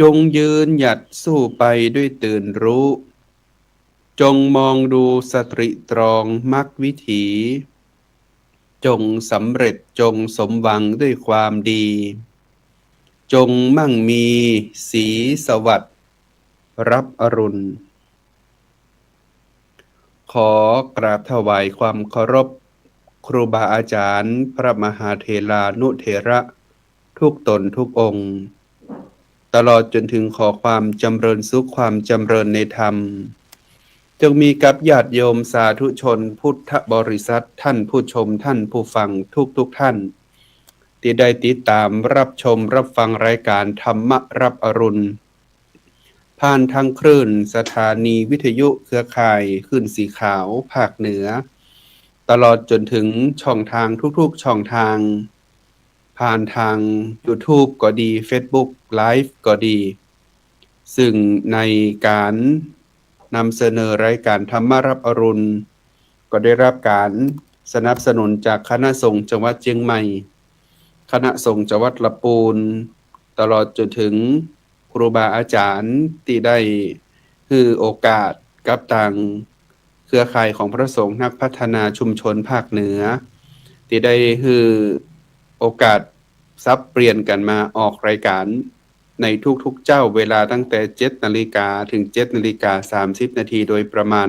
จงยืนหยัดสู้ไปด้วยตื่นรู้จงมองดูสตริตรองมรรควิถีจงสำเร็จจงสมหวังด้วยความดีจงมั่งมีสีสวัสดิ์รับอรุณขอกราบถวายความเคารพครูบาอาจารย์พระมหาเถรานุเถระทุกตนทุกองค์ตลอดจนถึงขอความจำเริญสุขความจำเริญในธรรมจงมีกับญาติโยมสาธุชนพุทธบริษัทท่านผู้ชมท่านผู้ฟังทุกท่านที่ได้ติดตามรับชมรับฟังรายการธรรมรับอรุณผ่านทางคลื่นสถานีวิทยุเครือข่ายคลื่นสีขาวภาคเหนือตลอดจนถึงช่องทางทุกๆช่องทางผ่านทาง YouTube ก็ดี Facebook Live ก็ดีซึ่งในการนำเสนอรายการธรรมรับอรุณก็ได้รับการสนับสนุนจากคณะสงฆ์จังหวัดเชียงใหม่คณะสงฆ์จังหวัดลำพูนตลอดจนถึงครูบาอาจารย์ที่ได้คือโอกาสกับทางเครือข่ายของพระสงฆ์นักพัฒนาชุมชนภาคเหนือที่ได้คือโอกาสซับเปลี่ยนกันมาออกรายการในทุกๆเจ้าเวลาตั้งแต่ 7 นาฬิกาถึง 7 นาฬิกา 30 นาทีโดยประมาณ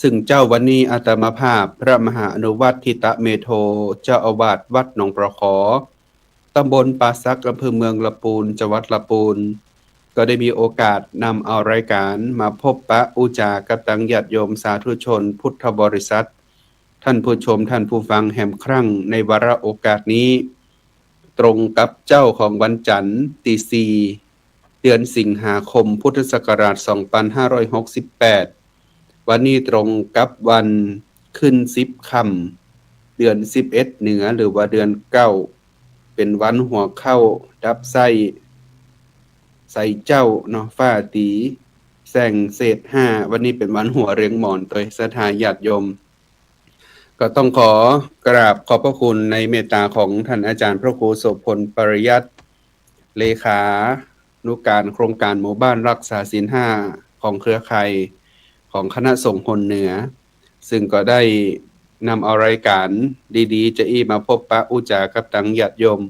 ซึ่งเจ้าวันนี้อาตมาภาพพระมหาอนุวัตทิตะเมโทเจ้าอาวาสวัดหนองประขอตำบลป่าซักอำเภอเมืองลำพูนจังหวัดลำพูนก็ได้มีโอกาสนำเอารายการมาพบปะอุจากับตังญาติโยมสาธุชนพุทธบริษัทท่านผู้ชมท่านผู้ฟังแห่มครั้งในวาระโอกาสนี้ตรงกับเจ้าของวันจันทร์ที่ 4 เดือนสิงหาคมพุทธศักราช 2568 วันนี้ตรงกับวันขึ้น10 ค่ำเดือน 11 เหนือหรือว่าเดือน 9 เป็นวันหัวเข้าดับไส้ใส่เจ้าเนาะฟ้าตีแสงเศษ5วันนี้เป็นวันหัวเรียงหมอนโดยศรัทธาญาติโยมก็ต้องขอกราบขอบพระคุณในเมตตาของท่านอาจารย์พระครูโสพลปริยัติเลขานุการโครงการหมู่บ้านรักษาศีล5ของเครือข่ายของคณะสงฆ์หนเหนือซึ่งก็ได้นำเอารายการดีๆจะมาพบปะอุจากับตังญาติโยม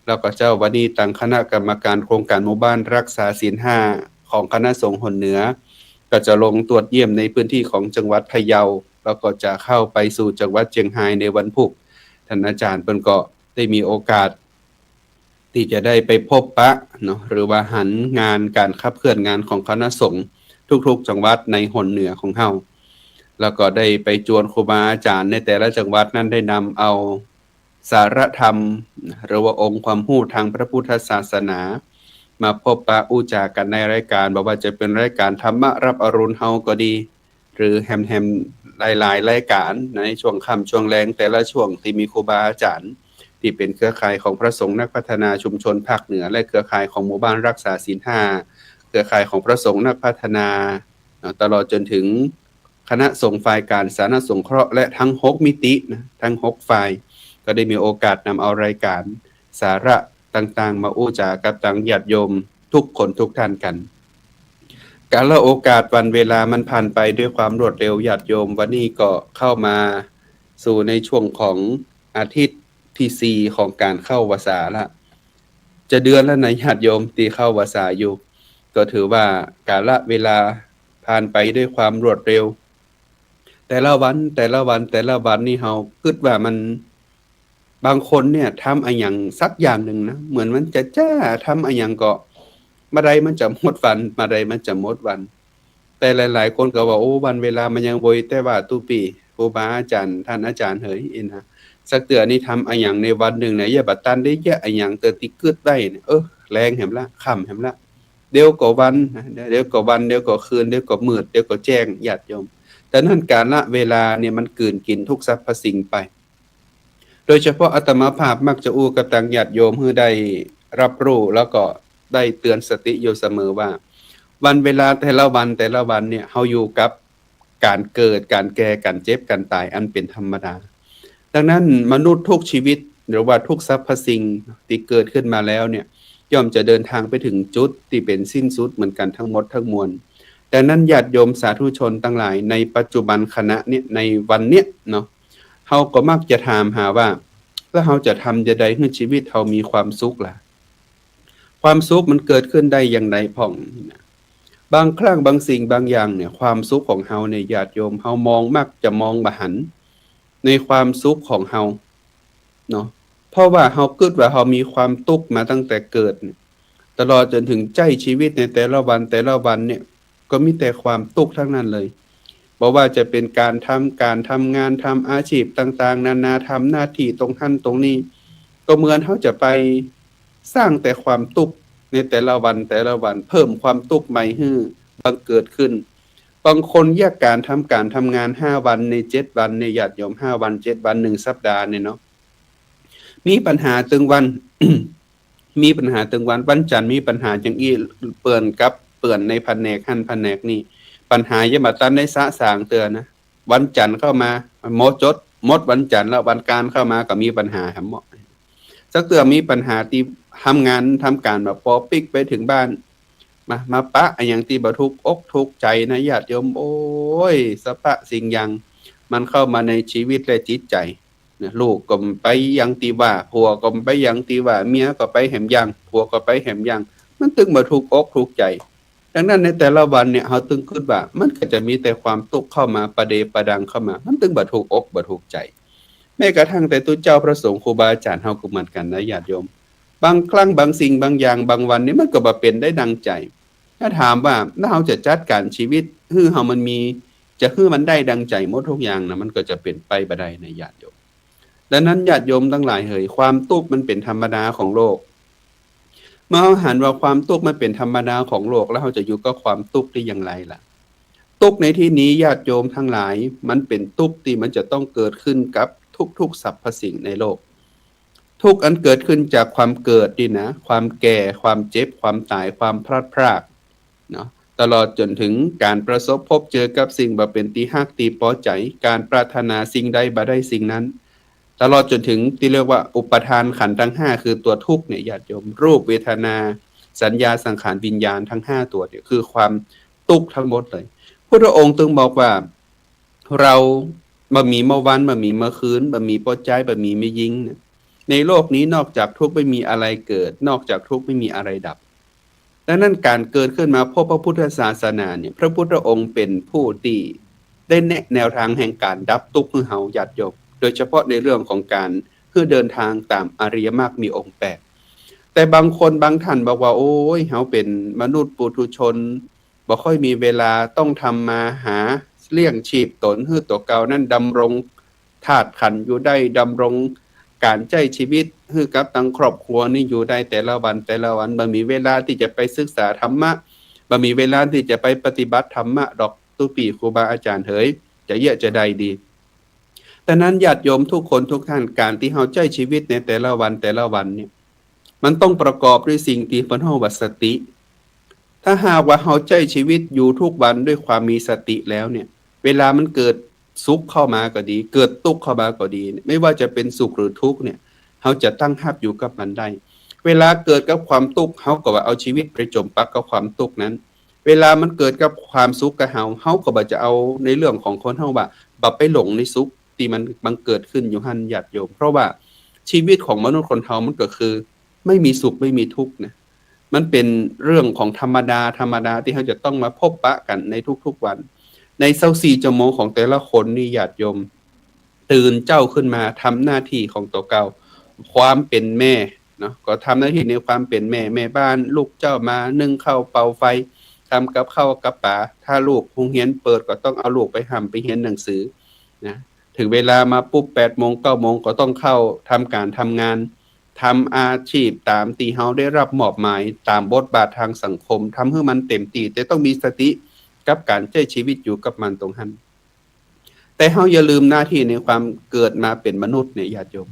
แล้วก็เจ้าวันนี้ตั้งคณะกรรมการโครงการหมู่บ้านรักษาศีล5ของคณะสงฆ์หนเหนือก็จะลงตรวจเยี่ยมในพื้นที่ของจังหวัดพะเยาแล้วก็จะเข้าไปสู่จังหวัดเชียงรายในวันพุธท่านอาจารย์เพิ่นก็ได้มีโอกาสที่จะได้ไปพบปะเนาะหรือว่าหันงานการขับเคลื่อนงานของคณะสงฆ์ทุกๆจังหวัดในหนเหนือของเฮาแล้วก็ได้ไปจวนครูบาอาจารย์ในแต่ละจังหวัดนั้นได้นำเอาสารธรรมหรือว่าองค์ความรู้ทางพระพุทธศาสนามาพบปะอุจากันในรายการบอกว่าจะเป็นรายการธรรมะรับอรุณเฮาก็ดีหรือแฮมหลายๆรายการในช่วงค่ำช่วงแรงแต่ละช่วงที่มีครูบาอาจารย์ที่เป็นเครือข่ายของพระสงฆ์นักพัฒนาชุมชนภาคเหนือและเครือข่ายของหมู่บ้านรักษาศีล5เครือข่ายของพระสงฆ์นักพัฒนาตลอดจนถึงคณะสงฆ์ฝ่ายการสาธารณสงเคราะห์และทั้ง6มิตินะทั้ง6ฝ่ายก็ได้มีโอกาสนำเอารายการสาระต่างๆมาอู้จากับตังญาติโยมทุกคนทุกท่านกันกาลโอกาสวันเวลามันผ่านไปด้วยความรวดเร็วญาติโยมวันนี้ก็เข้ามาสู่ในช่วงของอาทิตย์ที่4ของการเข้าวสาละจะเดือนแล้วนะญาติโยมที่เข้าวสาอยู่ก็ถือว่ากาลเวลาผ่านไปด้วยความรวดเร็วแต่ละวันนี่เฮาคิดว่ามันบางคนเนี่ยทำอะไรอย่างสักอย่างหนึ่งนะเหมือนมันจะทำอะไรอย่างก็มาใดมันจะหมดวันมาใดมันจะหมดวันแต่หลายๆคนก็ว่าโอ้วันเวลามันยังโวยแต่ว่าตุปีครูบาอาจารย์ท่านอาจารย์เฮ้ยอินะสักเตือนี่ทำอะไรอย่างในวันหนึ่งเนี่ยอย่าบัดตันได้เยอะอะไรอย่างเตือติกึดได้เนี่ยแรงแหมละค่ำแหมละเดี๋ยวก็วันเดี๋ยวก็วันเดี๋ยวก็คืนเดี๋ยวก็มืดเดี๋ยวก็แจ้งญาติโยมแต่นั่นกาลเวลาเนี่ยมันกลืนกินทุกสรรพสิ่งไปโดยเฉพาะอาตมาภาพมักจะอู้กับตังญาติโยมให้ได้รับรู้แล้วก็ได้เตือนสติอยู่เสมอว่าวันเวลาแต่ละวันเนี่ยเฮาอยู่กับการเกิดการแก่การเจ็บการตายอันเป็นธรรมดาดังนั้นมนุษย์ทุกชีวิตหรือว่าทุกสรรพสิ่งที่เกิดขึ้นมาแล้วเนี่ย ย่อมจะเดินทางไปถึงจุดที่เป็นสิ้นสุดเหมือนกันทั้งหมดทั้งมวลดังนั้นญาติโยมสาธุชนทั้งหลายในปัจจุบันขณะเนี้ยในวันเนี้ยเนาะเฮาก็มักจะถามหาว่าแล้วเฮาจะทำจะใดให้ชีวิตเฮามีความสุขล่ะความสุขมันเกิดขึ้นได้อย่างไรพ่องบางครั้งบางสิ่งบางอย่างเนี่ยความสุขของเฮาเนี่ยญาติโยมเฮามองมักจะมองบ่หันในความสุขของเฮาเนาะเพราะว่าเฮาคิดว่าเฮามีความทุกข์มาตั้งแต่เกิดตลอดจนถึงใจชีวิตในแต่ละวันเนี่ยก็มีแต่ความทุกข์ทั้งนั้นเลยบ่ว่าจะเป็นการทำงานทำอาชีพต่างๆนานาทำหน้าที่ตรงนั้นตรงนี้ก็เหมือนเฮาจะไปสร้างแต่ความทุกข์ในแต่ละวันเพิ่มความทุกข์ใหม่ให้บังเกิดขึ้นบางคนแยกการทำงาน5วันใน7วันในญาติโยม5วัน7วัน1สัปดาห์เนี่ยเนาะมีปัญหาตึงวัน มีปัญหาตึงวันจันทร์มีปัญหาจังอี้เปื่อนในแผนกหั่นแผนกนี่ปัญหาอย่ามาตันได้สะสางเตือนนะวันจันทร์เข้ามาหมดวันจันทร์แล้ววันการเข้ามาก็มีปัญหาหำหมดสักเตือมีปัญหาที่ทำงานทำการแบบพอปิกไปถึงบ้านมาปะอย่างที่บ่ทุกอกทุกใจนะญาติโยมโอ้ยสะปะสิ่งอย่างมันเข้ามาในชีวิตและจิตใจนะลูกก็ไปยังตีว่าผัวก็ไปยังตีว่าเมียก็ไปแหมยังผัวก็ไปแหมยังมันตึงบ่ทุกอกทุกใจดังนั้นในแต่ละวันเนี่ยเฮาตึงคิดว่ามันก็จะมีแต่ความทุกข์เข้ามาประเดประดังเข้ามามันตึงบ่ทุกอกบ่ทุกใจแม้กระทั่งแต่ตุเจ้าพระสงฆ์ครูบาอาจารย์เฮาก็เหมือนกันนะญาติโยมบางครั้งบางสิ่งบางอย่างบางวันนี่มันก็บ่เป็นได้ดังใจถ้าถามว่าถ้าเฮาจะจัดการชีวิตฮื้อเฮามันมีจะฮื้อมันได้ดังใจหมดทุกอย่างนะมันก็จะเป็นไปบ่ได้นะญาติโยมดังนั้นญาติโยมทั้งหลายเอ่ยความทุกข์มันเป็นธรรมดาของโลกเมื่อเราหันว่าความทุกข์มันเป็นธรรมดาของโลกแล้วเราจะอยู่กับความทุกข์ได้อย่างไรล่ะทุกข์ในที่นี้ญาติโยมทั้งหลายมันเป็นทุกข์ที่มันจะต้องเกิดขึ้นกับทุกๆสรรพสิ่งในโลกทุกข์อันเกิดขึ้นจากความเกิดนี่นะความแก่ความเจ็บความตายความพลัดพรากเนาะตลอดจนถึงการประสบพบเจอกับสิ่งบ่เป็นที่ฮักที่พอใจการปรารถนาสิ่งใดบ่ได้สิ่งนั้นตลอดจนถึงที่เรียกว่าอุปทานขันธ์ทั้ง5คือตัวทุกข์เนี่ยญาติโยมรูปเวทนาสัญญาสังขารวิญญาณทั้ง5ตัวเนี่ยคือความทุกข์ทั้งหมดเลยพุทธองค์จึงบอกว่าเราบ่มีเมื่อวันบ่มีเมื่อคืนบ่มีบ่ใจบ่มีไม่ยิงในโลกนี้นอกจากทุกข์ไม่มีอะไรเกิดนอกจากทุกข์ไม่มีอะไรดับดังนั้นการเกิดขึ้นมาพบพระพุทธศาสนาเนี่ยพระพุทธองค์เป็นผู้ที่ได้แนะแนวทางแห่งการดับทุกข์ให้เฮาญาติโยมโดยเฉพาะในเรื่องของการเพื่อเดินทางตามอริยมรรคมีองค์8แต่บางคนบางท่านบอกว่าโอ้ยเฮาเป็นมนุษย์ปุถุชนบ่ค่อยมีเวลาต้องทำมาหาเลี้ยงชีพตนให้ตัวเก่านั้นดำรงธาตุขันธ์อยู่ได้ดำรงการใช้ชีวิตให้กับทั้งครอบครัวนี่อยู่ได้แต่ละวันบ่มีเวลาที่จะไปศึกษาธรรมะบ่มีเวลาที่จะไปปฏิบัติธรรมะดอกตุปีครูบาอาจารย์เฮ้ยจะเยอะจะใดดีดังนั้นญาติโยมทุกคนทุกท่านการที่เฮาใช้ชีวิตในแต่ละวันเนี่ยมันต้องประกอบด้วยสิ่งที่เพิ่นเฮาว่าสติถ้าหากว่าเฮาใช้ชีวิตอยู่ทุกวันด้วยความมีสติแล้วเนี่ยเวลามันเกิดสุขเข้ามาก็ดีเกิดทุกข์เข้ามาก็ดีไม่ว่าจะเป็นสุขหรือทุกข์เนี่ยเฮาจะตั้งรับอยู่กับมันได้เวลาเกิดกับความทุกข์เฮาก็ว่าเอาชีวิตไปจมปักกับความทุกข์นั้นเวลามันเกิดกับความสุขกับเฮาก็บ่จะเอาในเรื่องของคนเฮาว่าบ่ไปหลงในสุขที่มันบังเกิดขึ้นอยู่หั่นญาติโยมเพราะว่าชีวิตของมนุษย์คนเฮามันก็คือไม่มีสุขไม่มีทุกข์นะมันเป็นเรื่องของธรรมดาที่เฮาจะต้องมาพบปะกันในทุกๆวันใน24ชั่วโมงของแต่ละคนนี่ญาติโยมตื่นเจ้าขึ้นมาทำหน้าที่ของตัวเก่าความเป็นแม่เนาะก็ทำหน้าที่ในความเป็นแม่บ้านลูกเจ้ามานึ่งข้าวเป่าไฟทำกับข้าวกับปลาถ้าลูกโรงเรียนเปิดก็ต้องเอาลูกไปไปเรียนหนังสือนะถึงเวลามาปุ๊บ 8:00 9:00 นก็ต้องเข้าทำการทำงานทำอาชีพตามที่เฮาได้รับมอบหมายตามบทบาททางสังคมทำให้มันเต็มที่แต่ต้องมีสติกับการใช้ชีวิตอยู่กับมันตรงนั้นแต่เฮาอย่าลืมหน้าที่ในความเกิดมาเป็นมนุษย์เนี่ยญาติโยม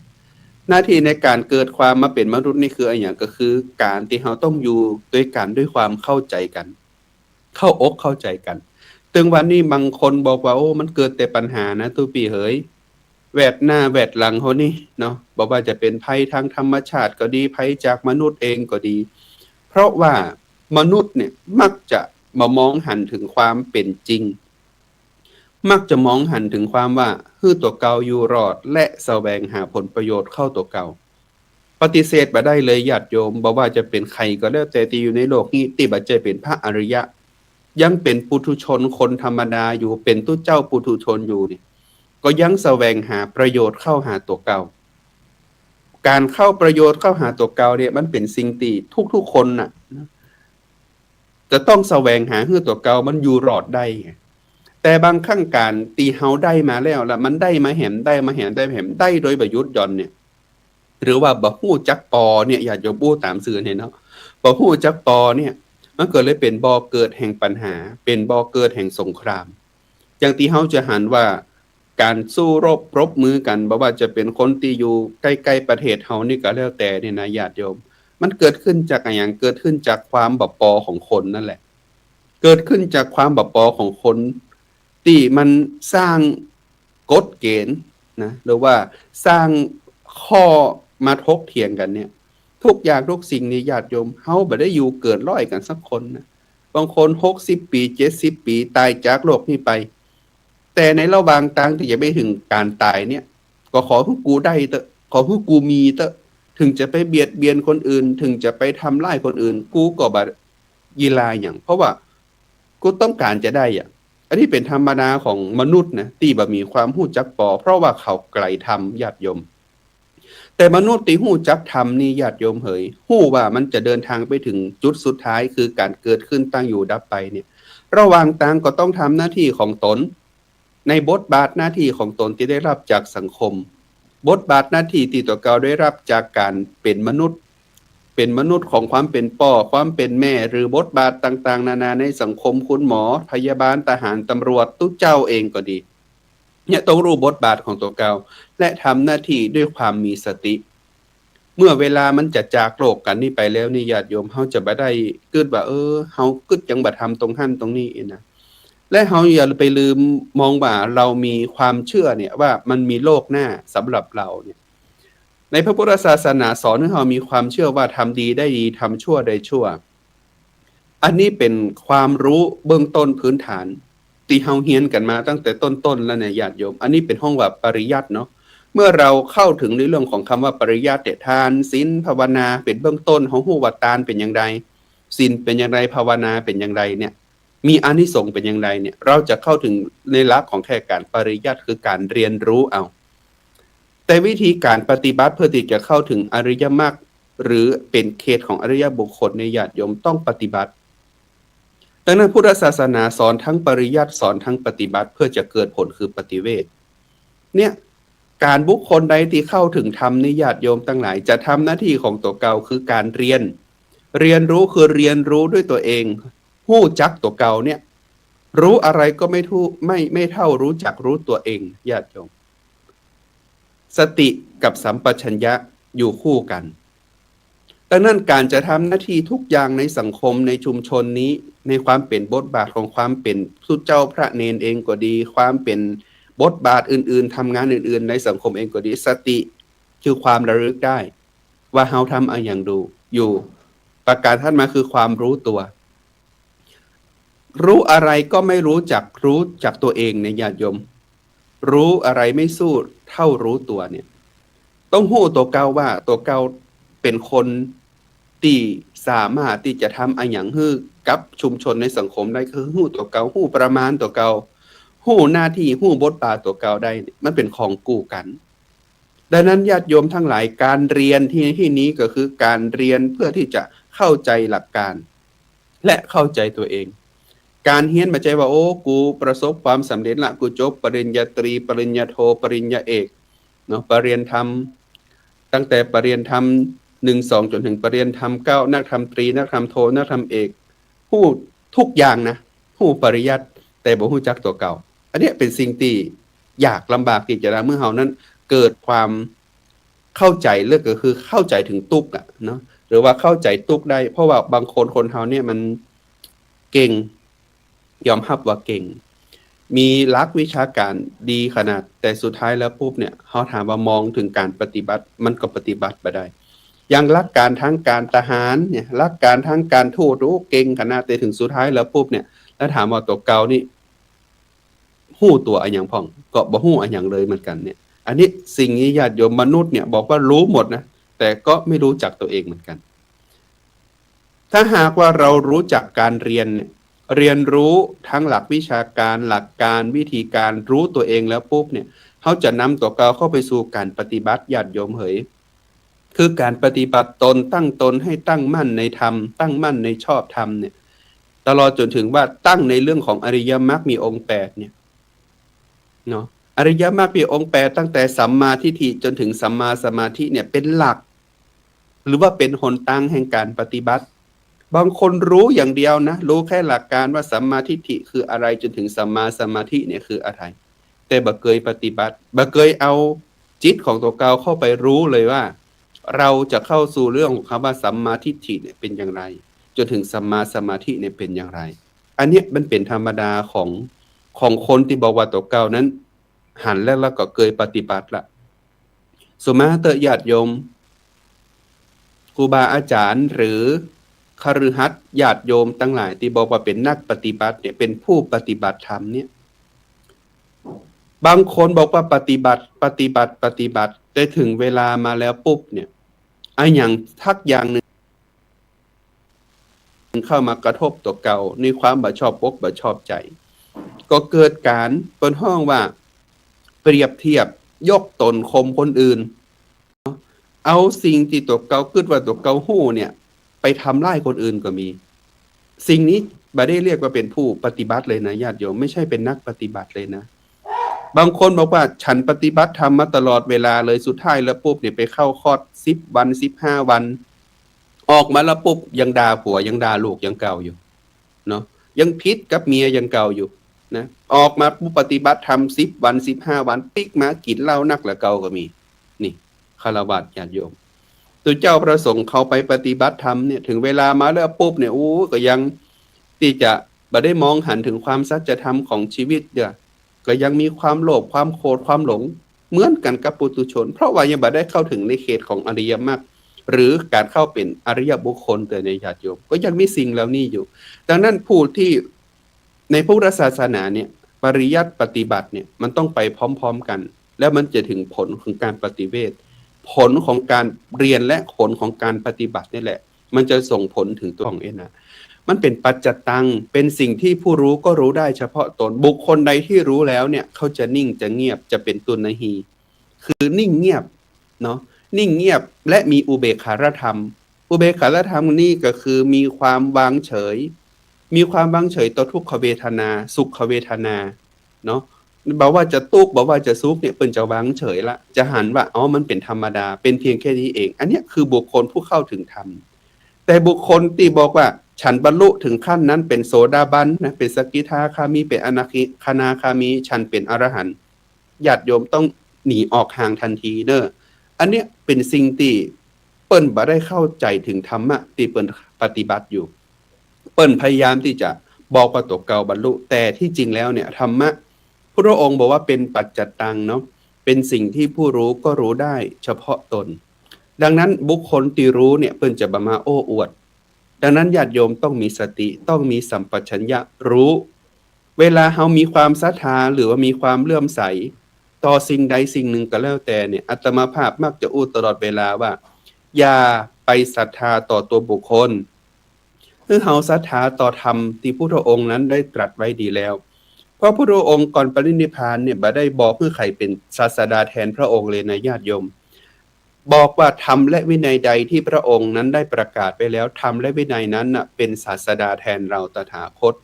หน้าที่ในการเกิดความมาเป็นมนุษย์นี่คืออะไรอย่างก็คือการที่เฮาต้องอยู่ด้วยกันด้วยความเข้าใจกันเข้าอกเข้าใจกันถึงวันนี้บางคนบอกว่าโอ้มันเกิดแต่ปัญหานะตุปีเฮ้ยแวดหน้าแวดหลังเฮานี่เนาะบ่ว่าจะเป็นภัยทางธรรมชาติก็ดีภัยจากมนุษย์เองก็ดี ราะว่ามนุษย์เนี่ยมักจะมามองหันถึงความเป็นจริงมักจะมองหันถึงความว่าฮื้อตัวเก่าอยู่รอดและแสวงหาผลประโยชน์เข้าตัวเก่าปฏิเสธบ่ได้เลยญาติโยมบ่ว่าจะเป็นใครก็แล้วแต่ที่อยู่ในโลกนี้ที่บ่ใจเป็นพระอริยะยังเป็นปุถุชนคนธรรมดาอยู่เป็นตู้เจ้าปุถุชนอยู่นี่ก็ยังแสวงหาประโยชน์เข้าหาตัวเก่าการเข้าประโยชน์เข้าหาตัวเก่าเนี่ยมันเป็นสิ่งที่ทุกๆคนน่ะจะต้องแสวงหาฮื้อตัวเก่ามันอยู่รอดได้แต่บางครั้งการตีเฮาได้มาแล้วมันได้มาแหมได้โดยบ่หยุดหย่อนเนี่ยหรือว่าบ่ฮู้จักปอเนี่ยอย่าจะบู้ตามสื่อเนี่ยเนาะบ่ฮู้จักปอเนี่ยมันเกิดเลยเป็นบ่อเกิดแห่งปัญหาเป็นบ่อเกิดแห่งสงครามอย่างที่เฮาจะหันว่าการสู้รบปรบมือกันบ่ว่าจะเป็นคนที่อยู่ใกล้ๆประเทศเฮานี่ก็แล้วแต่เนี่ยนะญาติโยมมันเกิดขึ้นจากอะไรอย่างเกิดขึ้นจากความบ่ปอของคนนั่นแหละเกิดขึ้นจากความบ่ปอของคนที่มันสร้างกฎเกณฑ์นะหรือว่าสร้างข้อมาถกเถียงกันเนี่ยทุกอย่างทุกสิ่งนี่ญาติโยมเฮาบ่ได้อยู่เกินร้อยกันสักคนนะบางคน60ปี70ปีตายจากโลกนี้ไปแต่ในระหว่างทางที่จะไปถึงการตายเนี่ยก็ขอให้กูได้เถอะขอให้กูมีเถอะถึงจะไปเบียดเบียนคนอื่นถึงจะไปทำร้ายคนอื่นกูก็บ่ยีลาหยังเพราะว่ากูต้องการจะได้อ่ะอันนี้เป็นธรรมดาของมนุษย์นะที่บ่มีความรู้จักปอเพราะว่าเขาไกลธรรมญาติโยมแต่มนุษย์ที่รู้จักธรรมนี่ญาติโยมเอ๋ยรู้ว่ามันจะเดินทางไปถึงจุดสุดท้ายคือการเกิดขึ้นตั้งอยู่ดับไปเนี่ยระหว่างทางก็ต้องทำหน้าที่ของตนในบทบาทหน้าที่ของตนที่ได้รับจากสังคมบทบาทหน้าที่ที่ตัวเก่าได้รับจากการเป็นมนุษย์ของความเป็นพ่อความเป็นแม่หรือบทบาทต่างๆนานาในสังคมคุณหมอพยาบาลทหารตำรวจตู้เจ้าเองก็ดีเนี่ยต้องรู้บทบาทของตัวเก่าและทำหน้าที่ด้วยความมีสติเมื่อเวลามันจะจากโลกกันนี่ไปแล้วนี่ญาติโยมเฮาจะบ่ได้กึดว่าเฮากึดจังบ่ทำตรงหั่นตรงนี้นะและเฮาอย่าไปลืมมองว่าเรามีความเชื่อเนี่ยว่ามันมีโลกหน้าสำหรับเราเนี่ยในพระพุทธศาสนาสอนให้เรามีความเชื่อว่าทำดีได้ดีทำชั่วได้ชั่วอันนี้เป็นความรู้เบื้องต้นพื้นฐานที่เฮาเรียนกันมาตั้งแต่ต้นๆแล้วเนี่ยญาติโยมอันนี้เป็นห้องว่าปริยัติเนาะเมื่อเราเข้าถึงในเรื่องของคำว่าปริยัติทานศีลภาวนาเป็นเบื้องต้นของฮู้ว่าทานเป็นอย่างไรศีลเป็นอย่างไรภาวนาเป็นอย่างไรเนี่ยมีอานิสงส์เป็นอย่างไรเนี่ยเราจะเข้าถึงในหลักของแค่การปริยัติคือการเรียนรู้เอาแต่วิธีการปฏิบัติเพื่อที่จะเข้าถึงอริยมรรคหรือเป็นเขตของอริยบุคคลในญาติโยมต้องปฏิบัติดังนั้นพุทธศาสนาสอนทั้งปริยัติสอนทั้งปฏิบัติเพื่อจะเกิดผลคือปฏิเวทเนี่ยการบุคคลใดที่เข้าถึงธรรมนิญาติโยมทั้งหลายจะทำหน้าที่ของตัวเก่าคือการเรียนรู้คือเรียนรู้ด้วยตัวเองฮู้จักตัวเก่าเนี่ยรู้อะไรก็ไม่เท่ารู้จักรู้ตัวเองญาติโยมสติกับสัมปชัญญะอยู่คู่กันดังนั้นการจะทำหน้าที่ทุกอย่างในสังคมในชุมชนนี้ในความเป็นบทบาทของความเป็นสุเจ้าพระเนนเองก็ดีความเป็นบทบาทอื่นๆทำงานอื่นๆในสังคมเองก็ดีสติคือความระลึกได้ว่าเฮาทำอะไรอย่างดูอยู่ประการท่านมาคือความรู้ตัวรู้อะไรก็ไม่รู้จักตัวเองในญาติโยมรู้อะไรไม่สู้เท่ารู้ตัวเนี่ยต้องฮู้ตัวเก่าว่าตัวเก่าเป็นคนที่สามารถที่จะทำอะไรอย่างฮื้อกับชุมชนในสังคมได้คือฮู้ตัวเก่าฮู้ประมาณตัวเก่าฮู้หน้าที่ฮู้บทบาทตัวเก่าได้มันเป็นของกู้กันดังนั้นญาติโยมทั้งหลายการเรียนที่นี้ก็คือการเรียนเพื่อที่จะเข้าใจหลักการและเข้าใจตัวเองการเรียนมาใจว่าโอ้กูประสบความสำเร็จละกูจบปริญญาตรีปริญญาโทปริญญาเอกเนาะปริญญาธรรมตั้งแต่ปริญญาธรรม1 2จนถึงปริญญาธรรม9นักธรรมตรีนักธรรมโทนักธรรมเอกฮู้ทุกอย่างนะฮู้ปริยัติแต่บ่ฮู้จักตัวเก่าอันนี้เป็นสิ่งที่ยากลำบากที่จะเมื่อเฮานั้นเกิดความเข้าใจเรื่องก็คือเข้าใจถึงตุกอ่ะเนาะหรือว่าเข้าใจตุกได้เพราะว่าบางคนเฮาเนี่ยมันเก่งยอมรับว่าเก่งมีหลักวิชาการดีขนาดแต่สุดท้ายแล้วปุ๊บเนี่ยเฮาถามว่ามองถึงการปฏิบัติมันก็ปฏิบัติบ่ได้ อย่างหลักการทางการทหารเนี่ยหลักการทางการทูตรู้เก่งขนาดแต่ถึงสุดท้ายแล้วปุ๊บเนี่ยแล้วถามว่าตัวเก่านี่ฮู้ตัวอะไรอย่างพ่องก็บ่ฮู้อะไรอย่างเลยเหมือนกันเนี่ยอันนี้สิ่งนี้ญาติโยมมนุษย์เนี่ยบอกว่ารู้หมดนะแต่ก็ไม่รู้จักตัวเองเหมือนกันถ้าหากว่าเรารู้จักการเรียนเนี่ยเรียนรู้ทั้งหลักวิชาการหลักการวิธีการรู้ตัวเองแล้วปุ๊บเนี่ยเขาจะนำตัวเก่าเข้าไปสู่การปฏิบัติญาติโยมเหยคือการปฏิบัติตนตั้งตนให้ตั้งมั่นในธรรมตั้งมั่นในชอบธรรมเนี่ยตลอดจนถึงว่าตั้งในเรื่องของอริยมรรคมีองค์8เนี่ยเนาะอริยมรรคมีองค์8ตั้งแต่สัมมาทิฏฐิจนถึงสัมมาสมาธิเนี่ยเป็นหลักหรือว่าเป็นหนตั้งแห่งการปฏิบัติบางคนรู้อย่างเดียวนะรู้แค่หลักการว่าสัมมาทิฏฐิคืออะไรจนถึงสัมมาสมาธิเนี่ยคืออะไรแต่บ่เคยปฏิบัติบ่เคยเอาจิตของตัวเก่าเข้าไปรู้เลยว่าเราจะเข้าสู่เรื่องของคำว่าสัมมาทิฏฐิเนี่ยเป็นอย่างไรจนถึงสัมมาสมาธิเนี่ยเป็นอย่างไรอันนี้มันเป็นธรรมดาของคนที่บอกว่าตัวเก่านั้นหันแล้วก็เคยปฏิบัติละสมมาเตญาติโยมครูบาอาจารย์หรือคฤหัสถ์ญาติโยมทั้งหลายที่บอกว่าเป็นนักปฏิบัติเนี่ยเป็นผู้ปฏิบัติธรรมเนี่ยบางคนบอกว่าปฏิบัติได้ถึงเวลามาแล้วปุ๊บเนี่ยไอ้อย่างทักอย่างหนึ่งเข้ามากระทบตัวเก่าในความบ่ชอบอกบ่ชอบใจก็เกิดการเปิ้นห้องว่าเปรียบเทียบยกตนข่มคนอื่นเอาสิ่งที่ตัวเก่าคิดว่าตัวเก่าฮู้เนี่ยไปทำร้ายคนอื่นก็มีสิ่งนี้บ่ได้เรียกว่าเป็นผู้ปฏิบัติเลยนะญาติโยมไม่ใช่เป็นนักปฏิบัติเลยนะบางคนบอกว่าฉันปฏิบัติธรรมมาตลอดเวลาเลยสุดท้ายแล้วปุ๊บเนี่ยไปเข้าคอร์ส10 วัน15 วันออกมาแล้วปุ๊บยังด่าผัวยังด่าลูกยังเก่าอยู่เนาะยังพิษกับเมียยังเก่าอยู่นะออกมาผู้ปฏิบัติธรรม10 วัน15 วันปิ๊กมากินเหล้านักละเก่าก็มีนี่ฆราวาสญาติโยมตัวเจ้าประสงค์เขาไปปฏิบัติธรรมเนี่ยถึงเวลามาแล้วปุ๊บเนี่ยก็ยังที่จะบ่ได้มองหันถึงความสัจธรรมของชีวิตเด้อก็ยังมีความโลภความโกรธความหลงเหมือนกันกับปุถุชนเพราะว่ายังบ่ได้เข้าถึงในเขตของอริยมรรคหรือการเข้าเป็นอริยบุคคลแต่ในญาติโยมก็ยังมีสิ่งเหล่านี้อยู่ดังนั้นผู้ที่ในพุทธศาสนาเนี่ยปริยัติปฏิบัติเนี่ยมันต้องไปพร้อมๆกันแล้วมันจะถึงผลของการปฏิเวทผลของการเรียนและผลของการปฏิบัตินี่แหละมันจะส่งผลถึงตัวของเองนะมันเป็นปัจจตังเป็นสิ่งที่ผู้รู้ก็รู้ได้เฉพาะตนบุคคลใดที่รู้แล้วเนี่ยเขาจะนิ่งจะเงียบจะเป็นตุนหีคือนิ่งเงียบเนาะนิ่งเงียบและมีอุเบกขาธรรมอุเบกขาธรรมนี่ก็คือมีความวางเฉยมีความวางเฉยต่อทุกขเวทนาสุขเวทนาเนาะบอกว่าจะตุกบอกว่าจะสุขเนี่ยเปิ้นจะวางเฉยละจะหันว่าอ๋อมันเป็นธรรมดาเป็นเพียงแค่นี้เองอันนี้คือบุคคลผู้เข้าถึงธรรมแต่บุคคลที่บอกว่าฉันบรรลุถึงขั้นนั้นเป็นโสดาบันนะเป็นสกิทาคามีเป็นอนาคามีฉันเป็นอรหันต์ญาติโยมต้องหนีออกห่างทันทีเด้ออันเนี้ยเป็นสิ่งที่เปิ้นบ่ได้เข้าใจถึงธรรมะที่เปิ้นปฏิบัติอยู่เปิ้นพยายามที่จะบอกว่าตัวเก่าบรรลุแต่ที่จริงแล้วเนี่ยธรรมะพระองค์บอกว่าเป็นปัจจตังเนาะเป็นสิ่งที่ผู้รู้ก็รู้ได้เฉพาะตนดังนั้นบุคคลที่รู้เนี่ยเปิ้นจะบ่มาโอ้อวดดังนั้นญาติโยมต้องมีสติต้องมีสัมปชัญญะรู้เวลาเฮามีความศรัทธาหรือว่ามีความเลื่อมใสต่อสิ่งใดสิ่งหนึ่งก็แล้วแต่เนี่ยอาตมาภาพมักจะอู้ตลอดเวลาว่าอย่าไปศรัทธาต่อตัวบุคคลคือเฮาศรัทธาต่อธรรมที่พุทธองค์นั้นได้ตรัสไว้ดีแล้วเพราะพุทธองค์ก่อนปรินิพพานเนี่ยบ่ได้บอกให้ใครเป็นศาสดาแทนพระองค์เลยนะญาติโยมบอกว่าธรรมและวินัยใดที่พระองค์นั้นได้ประกาศไปแล้วธรรมและวินัยนั้นน่ะเป็นศาสดาแทนเราตถาคต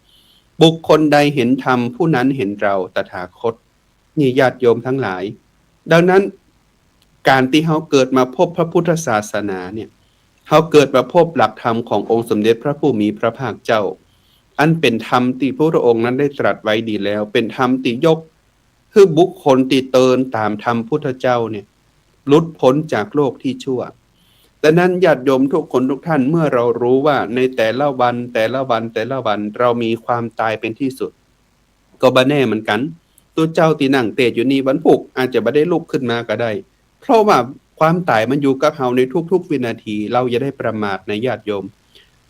บุคคลใดเห็นธรรมผู้นั้นเห็นเราตถาคตนี่ญาติโยมทั้งหลายดังนั้นการที่เฮาเกิดมาพบพระพุทธศาสนาเนี่ยเฮาเกิดมาพบหลักธรรมขององค์สมเด็จพระผู้มีพระภาคเจ้าอันเป็นธรรมที่พระองค์นั้นได้ตรัสไว้ดีแล้วเป็นธรรมที่ยกคือบุคคลที่เดินตามธรรมพุทธเจ้าเนี่ยหลุดพ้นจากโลกที่ชั่วดังนั้นญาติโยมทุกคนทุกท่านเมื่อเรารู้ว่าในแต่ละวันเรามีความตายเป็นที่สุดก็บ่แน่เหมือนกันตัวเจ้าที่นั่งเตะอยู่นี่วันพุกอาจจะบ่ได้ลุกขึ้นมาก็ได้เพราะว่า ความตายมันอยู่กับเฮาในทุกๆวินาทีเราอย่าได้ประมาทนะญาติโยม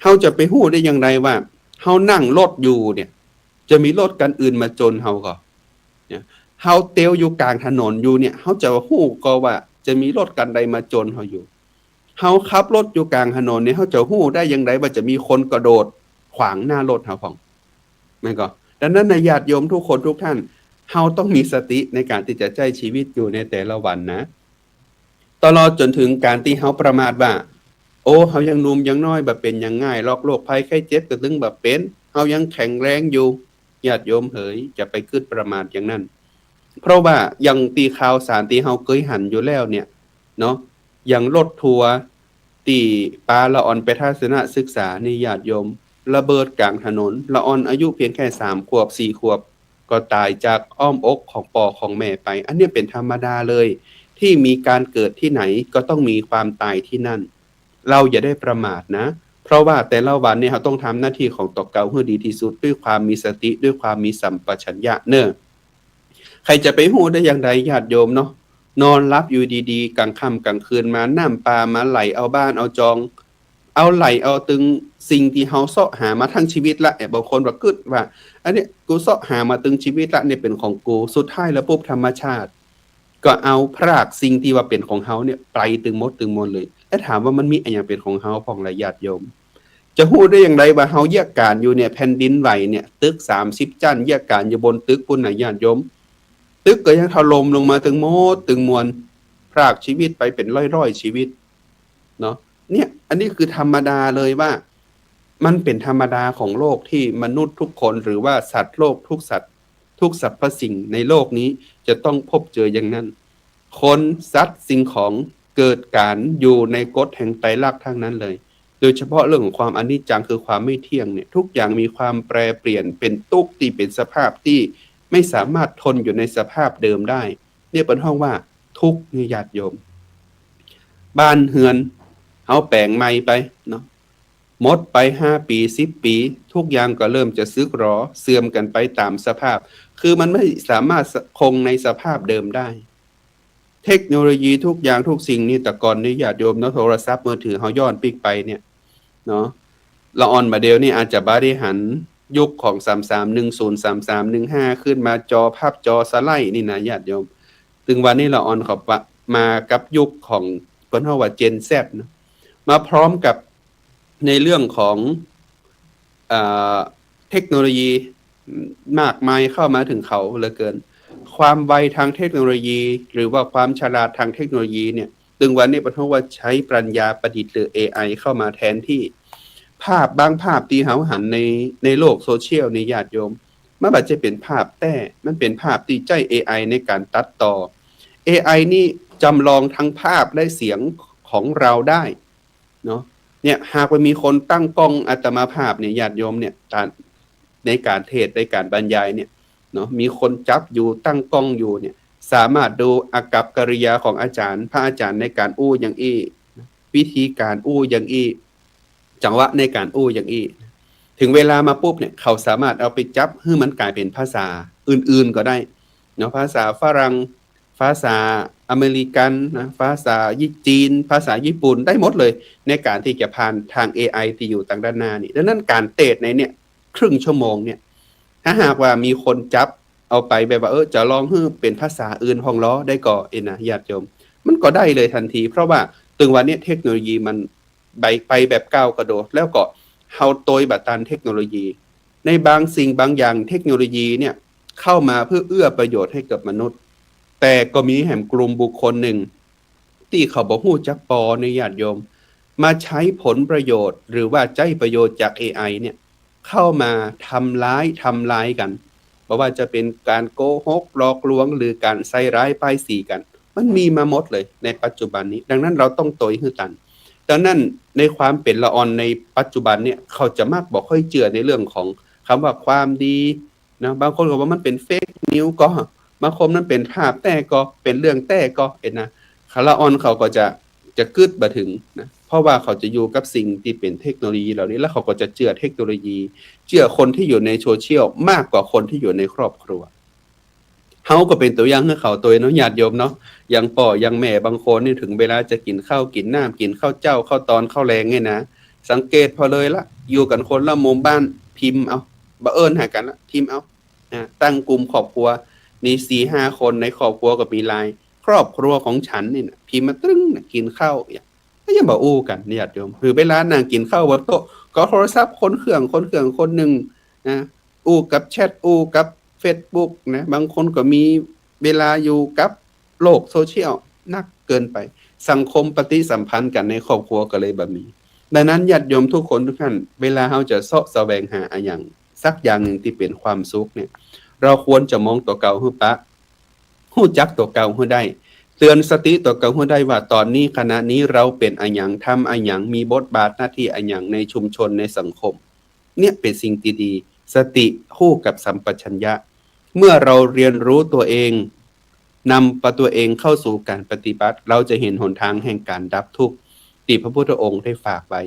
เฮาจะไปฮู้ได้อย่างไรว่าเฮานั่งรถอยู่เนี่ยจะมีรถคันอื่นมาชนเฮาก็เนี่ยเฮาเตียวอยู่กลางถนนอยู่เนี่ยเฮาจะฮู้ก็ว่าจะมีรถคันใดมาชนเฮาอยู่เฮาขับรถอยู่กลางถนนเนี่ยเฮาจะฮู้ได้อย่างไรว่าจะมีคนกระโดดขวางหน้ารถเฮาของแม่นก็ดังนั้นนะญาติโยมทุกคนทุกท่านเฮาต้องมีสติในการที่จะใช้ชีวิตอยู่ในแต่ละวันนะตลอดจนถึงการที่เฮาประมาทว่าโอ้เฮายังหนุ่มยังน้อยบ่เป็นหยังง่ายโรคภัยไข้เจ็บก็ถึงบ่เป็นเฮายังแข็งแรงอยู่ญาติโยมเอ๋ยจะไปคิดประมาทอย่างนั้นเพราะว่าอย่างที่ข่าวสารที่เฮาเคยหันอยู่แล้วเนี่ยเนาะอย่างรถทัวร์ที่ปาละออนไปทัศนศึกษานี่ญาติโยมระเบิดกลางถนนละออนอายุเพียงแค่3ขวบ4ขวบก็ตายจากอ้อมอกของพ่อของแม่ไปอันนี้เป็นธรรมดาเลยที่มีการเกิดที่ไหนก็ต้องมีความตายที่นั่นเราอย่าได้ประมาทนะเพราะว่าแต่ละวันเนี่ยเราต้องทำหน้าที่ของตกเก่าให้ดีที่สุดด้วยความมีสติด้วยความมีสัมปชัญญะเนอะใครจะไปฮู้ได้อย่างไรญาติโยมเนาะนอนรับอยู่ดีๆกลางค่ำกลางคืนมาน้ำปลามาไหลเอาบ้านเอาจองเอาไหลเอาตึงสิ่งที่เฮาเสาะหามาทั้งชีวิตละบางคนว่ากึดว่าอันนี้กูเสาะหามาตึงชีวิตละเนี่ยเป็นของกูสุดท้ายแล้วปุ๊บธรรมชาติก็เอาพรากสิ่งที่ว่าเป็นของเฮาเนี่ยไปตึงหมดตึงมวลเลยแล้วถามว่ามันมีอะไรอย่างเป็นของเฮาพ่องละญาติโยมจะฮู้ได้อย่างไรว่าเฮาแยกการอยู่เนี่ยแผ่นดินไหวเนี่ยตึก30จั่นแยกการอยู่บนตึกพุ่นน่ะญาติโยมตึกก็ยังถล่มลงมาตึงหมดตึงมวลพรากชีวิตไปเป็นร้อยๆชีวิตเนาะเนี่ยอันนี้คือธรรมดาเลยว่ามันเป็นธรรมดาของโลกที่มนุษย์ทุกคนหรือว่าสัตว์โลกทุกสัตว์ทุกสรรพสิ่งในโลกนี้จะต้องพบเจออย่างนั้นคนสัตว์สิ่งของเกิดการอยู่ในกฎแห่งไตรลักษณ์ทั้งนั้นเลยโดยเฉพาะเรื่องของความอนิจจังคือความไม่เที่ยงเนี่ยทุกอย่างมีความแปรเปลี่ยนเป็นทุกข์ที่เป็นสภาพที่ไม่สามารถทนอยู่ในสภาพเดิมได้เนี่ยเป็นห้องว่าทุกข์นี่ญาติโยมบ้านเฮือนเอาแปลงใหม่ไปเนาะหมดไป5ปี10ปีทุกอย่างก็เริ่มจะสึกหรอเสื่อมกันไปตามสภาพคือมันไม่สามารถคงในสภาพเดิมได้เทคโนโลยีทุกอย่างทุกสิ่งนี่แต่ก่อนนี่ญาติโยมเนาะโทรศัพท์มือถือเฮาย้อนปีกไปเนี่ยเนาะละออนมาเดียวนี่อาจจะบริหารยุคของ3310 3315ขึ้นมาจอภาพจอสไลด์นี่นะญาติโยมถึงวันนี้ละออนเขามากับยุคของเพิ่นเฮาว่า Gen Z นะมาพร้อมกับในเรื่องของเทคโนโลยีมากมายเข้ามาถึงเขาเหลือเกินความไวทางเทคโนโลยีหรือว่าความฉลาดทางเทคโนโลยีเนี่ยถึงวันนี้เพราะว่าใช้ปรัญญาประดิษฐ์หรือ AI เข้ามาแทนที่ภาพบางภาพที่เฮาหันในโลกโซเชียลในญาติโยมมันบ่จะเป็นภาพแต่มันเป็นภาพที่ใช้ AI ในการตัดต่อ AI นี่จำลองทั้งภาพและเสียงของเราได้เนาะเนี่ยหากว่ามีคนตั้งกล้องอัตมาภาพเนี่ยญาติโยมเนี่ยในการเทศน์ในการบรรยายเนี่ยเนาะมีคนจับอยู่ตั้งกล้องอยู่เนี่ยสามารถดูอากัปกิริยาของอาจารย์พระอาจารย์ในการอู้อย่างอี้วิธีการอู้อย่างอี้จังหวะในการอู้อย่างอี้ถึงเวลามาปุ๊บเนี่ยเขาสามารถเอาไปจับให้มันกลายเป็นภาษาอื่นๆก็ได้เนาะภาษาฝรั่งภาษาอเมริกันนะภาษาจีนภาษาญี่ปุ่นได้หมดเลยในการที่จะผ่านทาง AI ที่อยู่ทางด้านหน้านี่ดังนั้นการเทศในเนี่ยครึ่งชั่วโมงเนี่ยถ้าหากว่ามีคนจับเอาไปแบบว่าจะลองให้เป็นภาษาอื่นห้องล้อได้ก่อนะญาติโยมมันก็ได้เลยทันทีเพราะว่าถึงวันนี้เทคโนโลยีมันไปแบบก้าวกระโดดแล้วก็เฮาโตยบัดตันเทคโนโลยีในบางสิ่งบางอย่างเทคโนโลยีเนี่ยเข้ามาเพื่อเอื้อประโยชน์ให้กับมนุษย์แต่ก็มีแห่งกลุ่มบุคคลหนึ่งที่เขาบ่ฮู้จักปอในญาติโยมมาใช้ผลประโยชน์หรือว่าใช้ประโยชน์จาก AI เนี่ยเข้ามาทำร้ายกันเพราะว่าจะเป็นการโกหกหลอกลวงหรือการใส่ร้ายป้ายสีกันมันมีมาหมดเลยในปัจจุบันนี้ดังนั้นเราต้องโตยฮื้อตันดังนั้นในความเป็นละออนในปัจจุบันเนี่ยเขาจะมักบ่ค่อยเชื่อในเรื่องของคำว่าความดีนะบางคนก็ว่ามันเป็นเฟกนิวก็บางคนนั้นเป็นภาพแต่ก็เป็นเรื่องแต่ก็นะละออนเขาก็จะกึดบ่ถึงนะเพราะว่าเขาจะอยู่กับสิ่งที่เป็นเทคโนโลยีเหล่านี้แล้วเขาก็จะเชื่อเทคโนโลยีเชื่อคนที่อยู่ในโซเชียลมากกว่าคนที่อยู่ในครอบครัว เฮาก็เป็นตัวอย่างให้เขาตัวเนาะญาติโยมเนาะอย่างพ่ออย่างแม่บางคนนี่ถึงเวลาจะกินข้าวกินน้ำกินข้าวเจ้าข้าวตอนข้าวแลงเนี่ยนะสังเกตพอเลยละอยู่กันคนละมุมบ้านพิมพ์เอาบ่เอิ้นหากันละพิมพ์เอาตั้งกลุ่มครอบครัวมี 4-5 คนในครอบครัวก็มี LINE ครอบครัวของฉันนี่น่ะพิมพ์มาตึ้งน่ะกินข้าวก็ยังบ่อู้กันญาติโยมคือเวลานั่งกินข้าวบนโต๊ะก็โทรศัพท์คนเครื่องคนหนึงนะอู้กับแชตอู้กับ Facebook นะบางคนก็มีเวลาอยู่กับโลกโซเชียลนักเกินไปสังคมปฏิสัมพันธ์กันในครอบครัวก็เลยบ่มีดังนั้นญาติโยมทุกคนทุกท่านเวลาเราจะเสาะแสวงหาอะหยังสักอย่างหนึ่งที่เป็นความสุขเนี่ยเราควรจะมองตัวเก่าให้ปะฮู้จักตัวเก่าให้ได้เตือนสติตัวเก่าให้ได้ว่าตอนนี้ขณะนี้เราเป็นอะหยังทำอะหยังมีบทบาทหน้าที่อะหยังในชุมชนในสังคมเนี่ยเป็นสิ่งที่ดีสติคู่กับสัมปชัญญะเมื่อเราเรียนรู้ตัวเองนำตัวเองเข้าสู่การปฏิบัติเราจะเห็นหนทางแห่งการดับทุกข์ที่พระพุทธองค์ได้ฝากไว้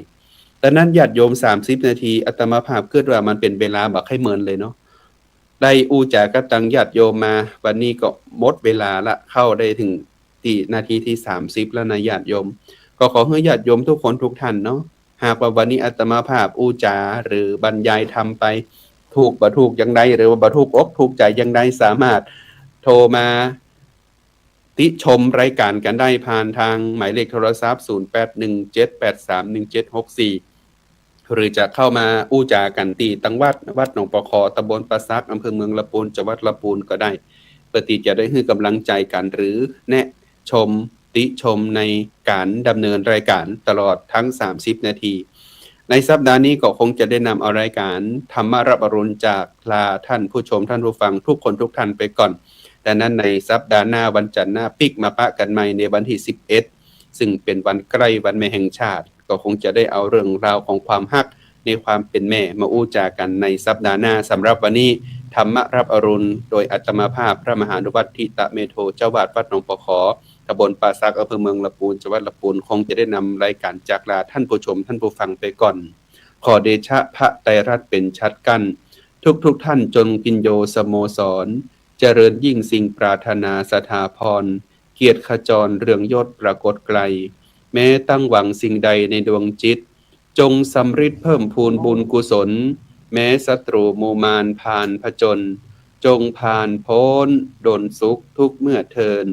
ดังนั้นญาติโยม30นาทีอาตมาภาพคิดว่ามันเป็นเวลาบักให้เหมือนเลยเนาะได้อู้จากับตังญาติโยมมาวันนี้ก็หมดเวลาละเข้าได้ถึงที่นาทีที่30แล้วนะญาติโยมก็ขอให้ญาติโยมทุกคนทุกท่านเนาะหากว่าวันนี้อาตมาภาพอู้จาหรือบรรยายทำไปถูกบ่ถูกอย่างใดหรือว่าบ่ถูกอกถูกใจอย่างใดสามารถโทรมาติชมรายการกันได้ผ่านทางหมายเลขโทรศัพท์0817831764หรือจะเข้ามาอู้จากันที่ตังวัดหนองปอคอตำบลปราซักอำเภอเมืองละปูนจังหวัดละปูนก็ได้เพื่อที่จะได้ให้กำลังใจกันหรือแนะชมติชมในการดำเนินรายการตลอดทั้ง30นาทีในสัปดาห์นี้ก็คงจะได้นำเอารายการธรรมรับอรุณจากลาท่านผู้ชมท่านผู้ฟังทุกคนทุกท่านไปก่อนแต่นั้นในสัปดาห์หน้าวันจันทร์หน้าปิกมาปะกันใหม่ในวันที่11ซึ่งเป็นวันใกล้วันแม่แห่งชาติก็คงจะได้เอาเรื่องราวของความฮักในความเป็นแม่มาอู้จากันในสัปดาห์หน้าสำหรับวันนี้ธรรมรับอรุณโดยอาตมาภาพพระมหานุวัตรทิตเมโทเจ้าวาดวัดหนองปอขอตำบลป่าซักอำเภอเมืองละปูนจังหวัดละปูนคงจะได้นำรายการจากลาท่านผู้ชมท่านผู้ฟังไปก่อนขอเดชะพระไตรรัตน์เป็นชัดกั้นทุกท่านจงพิญโยสโมสรเจริญยิ่งสิ่งปรารถนาสถาพรเกียรติขจรเรืองยศปรากฏไกลแม้ตั้งหวังสิ่งใดในดวงจิตจงสำฤทธิ์เพิ่มพูนบุญกุศลแม้ศัตรูโมมานผ่านผจญจงผ่านพ้นดลสุขทุกเมื่อเทิน